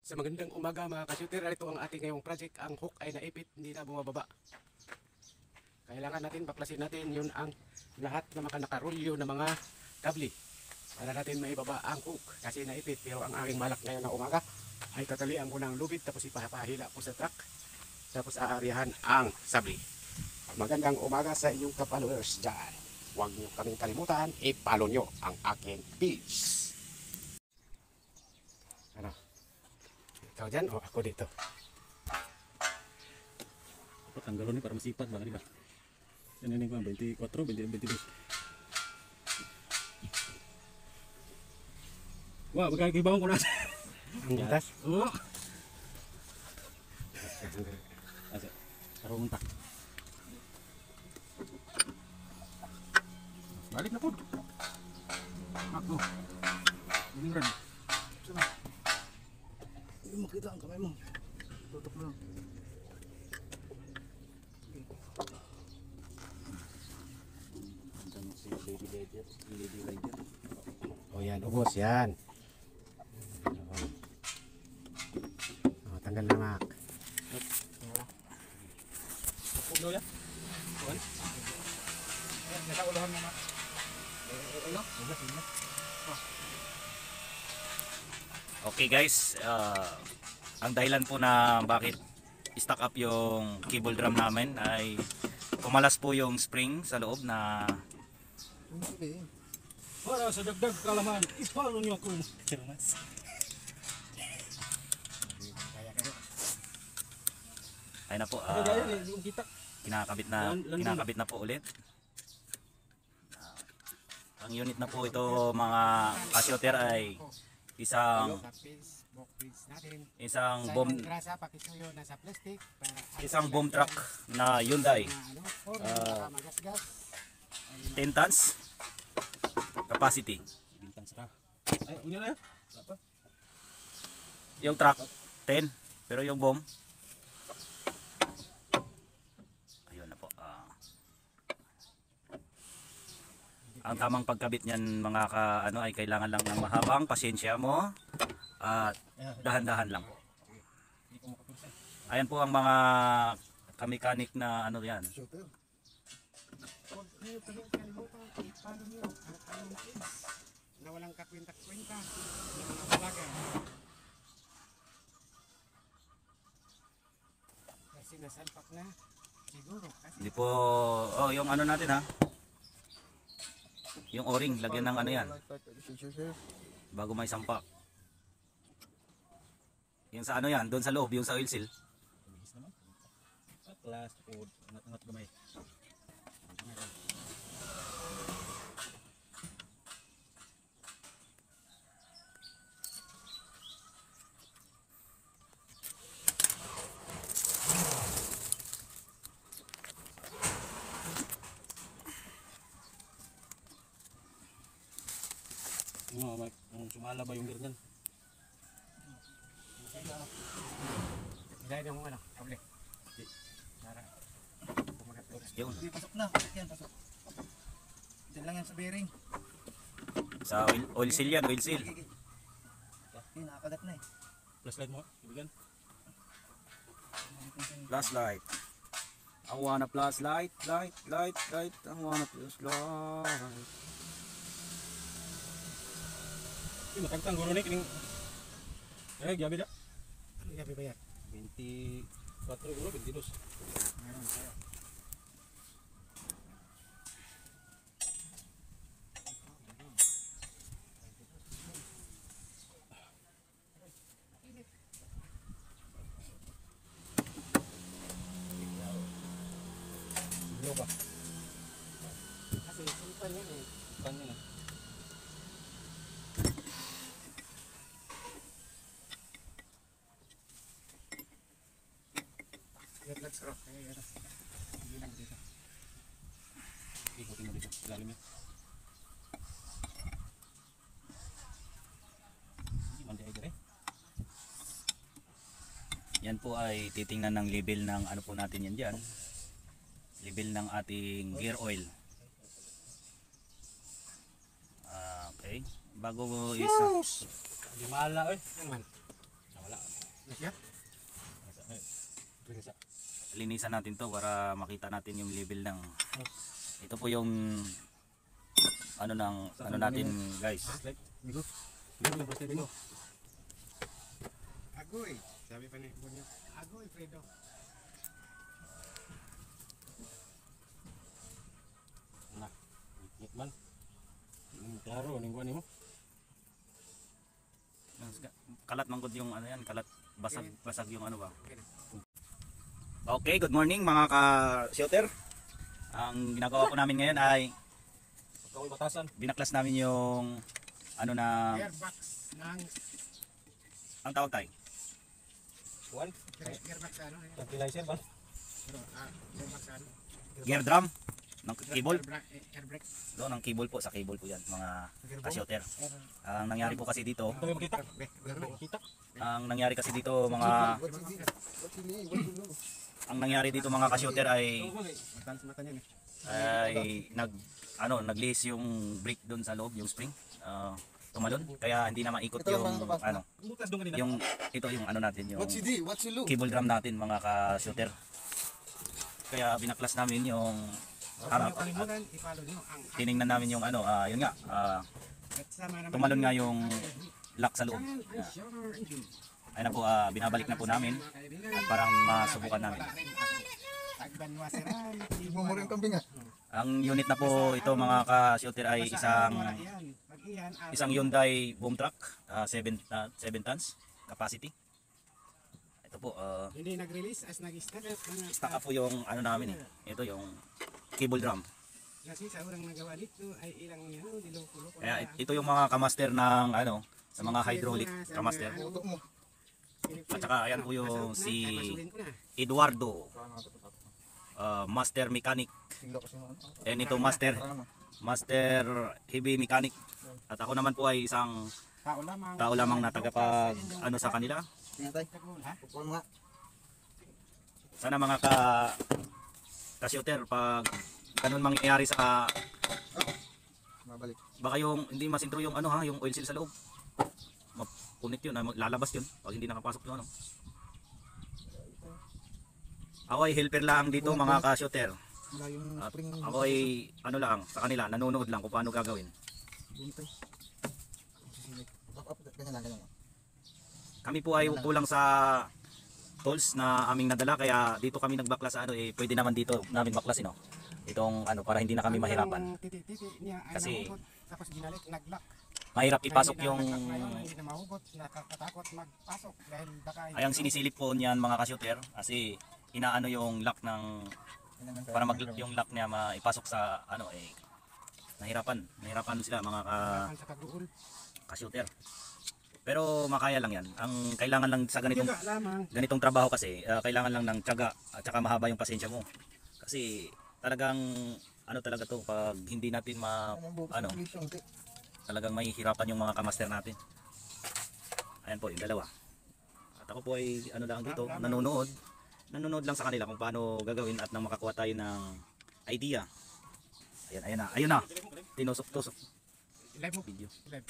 Sa magandang umaga mga ka-shooter, ito ang ating ngayong project. Ang hook ay naipit, hindi na bumababa. Kailangan natin baklasin natin yun ang lahat na nakarulyo na mga kable para natin maibaba ang hook kasi naipit. Pero ang aking malak ngayon na umaga ay tatalian ko ng lubid tapos ipapahila ko sa truck tapos aarihan ang sabli. Magandang umaga sa inyong ka-followers dyan. Huwag niyo kaming kalimutan, i-follow nyo ang aking page. Ano? Ikaw dyan o ako dito? Tanggalon ni para masipag ba kanila. Yan ini ko 24, 22. Wah, bagay bawang ko na. Ang butas? Oo. Asa. Taro unta. Balik na po. Ako. Ini ran. Coba. Hindi makita ang kamay mo. Tutok lang. O yan, ubos yan. O, tanggal na mak. Pugno ya. Kuan. Nasa ulahan mo mak. Okay guys, ang dahilan po na bakit stuck up yung cable drum namin ay pumalas po yung spring sa loob na Para sa dagdag kalaman, i-follow niyo ako. ay na po, Yung kita. kinakabit na po ulit. Ang unit na po ito mga ka-shooter ay isang boom truck na Hyundai 10 tons capacity. Bintang saka. Ay, unya na. Apa? Yung truck 10 pero yung boom ayun na po. Ang tamang pagkabit niyan mga ay kailangan lang ng mahabang pasensya mo at dahan-dahan lang po. Ayan po ang mga kamekanik na yan. Na walang kakwenta-kwenta. Mga vlogger. Kasi nasalpak na. Siguro. Hindi po, yung natin ha. Yung o-ring, lagyan ng yan. Bago may sampak. Yung sa yan, doon sa loob, yung sa oil seal. Class o ngat gamay. Sumala ba yung ganyan? Dahil yung kable. Para pumagat doon. Yun. Pasok na, yan pasok. Diyan lang yan sa bearing. Sa oil seal yan, oil seal. Yun, nakakagat na eh. Flashlight mo, ibigan. Flashlight. I wanna flashlight, light. I wanna flashlight. Ini matagtang guro ni kining. Gabi dah. Gabi ba yan? 24 guro, 22. Meron tayo. Berapa? Kasi simpan yan eh. Kan ni. Let's rock. Hindi lang dito. Ikutin mo dito, ilalim yan. Mandi ay dire. Yan po ay titingnan ng level ng po natin yan dyan. Level ng ating gear oil. Okay. Bago isa. Di mala eh. Yan man. Wala. Yeah. Pinasa. Linisan natin to para makita natin yung level ng ito po yung ano natin guys. Like, Bigo. Bigo, basta Bigo. Agoy. Sabi pa ni Bunyo. Agoy, Fredo. Nah, ngit man. Klaro, ning kuan nimo. Kalat manggod yung ano yan, kalat basag yung ano ba. Okay, good morning mga ka-shooter. Ang ginagawa po namin ngayon ay Kaway batasan. binaklas namin yung ano na Airbox ng ang tawag tayo. kuan. Airbox ano? Fertilizer ba? Airbox ano? Gear drum ng cable. Air brake. Doon ang cable po, sa cable po yan mga ka-shooter. Ang nangyari po kasi dito, Ito yung makita. Kita. ang nangyari kasi dito mga ang nangyari dito mga ka-shooter ay Matalas mata niya. naglihis yung brake doon sa loob, yung spring. Tumalon kaya hindi na maikot yung ano, Butas doon kanina. yung ito yung ano natin yung What's CD? What's you look? cable drum natin mga ka-shooter. Kaya binaklas namin yung harap at Kalimutan, i-follow niyo ang tiningnan namin yung ano, yun nga, sama naman. tumalon nga yung lock sa loob. Ayun na po, binabalik na po namin at parang masubukan namin. Mo mo rin kambing ah. Ang unit na po ito mga ka-shooter ay isang Hyundai boom truck, 7 tons capacity. Ito po, Hindi nag-release as nag-start. stock po yung ano namin eh. Ito yung cable drum. Kasi sa urang nagawa dito ay ilang yan, diloko-loko. Kaya ito yung mga kamaster ng ano, sa mga hydraulic kamaster. Tutok mo. At saka ayan po yung si Eduardo, master mechanic. Tinglo kasi mo. And ito master heavy mechanic. At ako naman po ay isang tao lamang na tagapag ano sa kanila. Tingnan tayo. Pupul mo nga. Sana mga ka-shooter pag ganun mangyayari sa Mabalik. baka yung hindi masintro yung ano ha, yung oil seal sa loob. Mapunit yun, lalabas yun pag hindi nakapasok yung ano. Ako ay helper lang dito mga ka-shooter. Wala yung At spring. ako ay ano lang sa kanila, nanonood lang kung paano gagawin. Buntay. Up, ganyan lang, ganyan lang. Kami po ay kulang sa tools na aming nadala kaya dito kami nagbaklas sa ano eh pwede naman dito namin baklasin no. Itong ano para hindi na kami mahirapan. Kasi- tapos ginalik, nag-lock. Mahirap ipasok yung Hindi na mahugot, nakakatakot magpasok dahil baka ay ang sinisilip po niyan mga ka-shooter kasi inaano yung lock ng Ganyan lang. para yung lock niya maipasok sa ano eh nahirapan sila mga sa pag-uul. ka-shooter. Pero makaya lang yan. Ang kailangan lang sa Tiyaga lamang. ganitong trabaho kasi kailangan lang ng tiyaga at saka mahaba yung pasensya mo. Kasi talagang ano talaga to pag hindi natin ano talagang mahihirapan yung mga kamaster natin. Ayan po yung dalawa. At ako po ay ano lang dito nanonood lang sa kanila kung paano gagawin at nang makakuha tayo ng idea. Ayun na tinusok-tusok Live mo. video. Live.